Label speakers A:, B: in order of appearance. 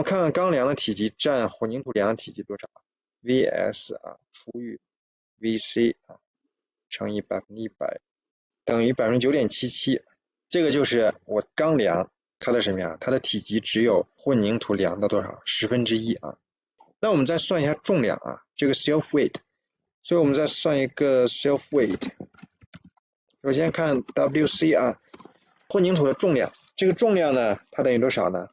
A: 们看看钢梁的体积占混凝土梁的体积多少 ？Vs 除以 Vc 乘以100%等于9.77%。这个就是我钢梁它的什么呀？它的体积只有混凝土梁的多少？1/10啊。那我们再算一下重量这个 self weight， 所以我们再算一个 self weight。首先看 Wc混凝土的重量，这个重量呢，它等于多少呢？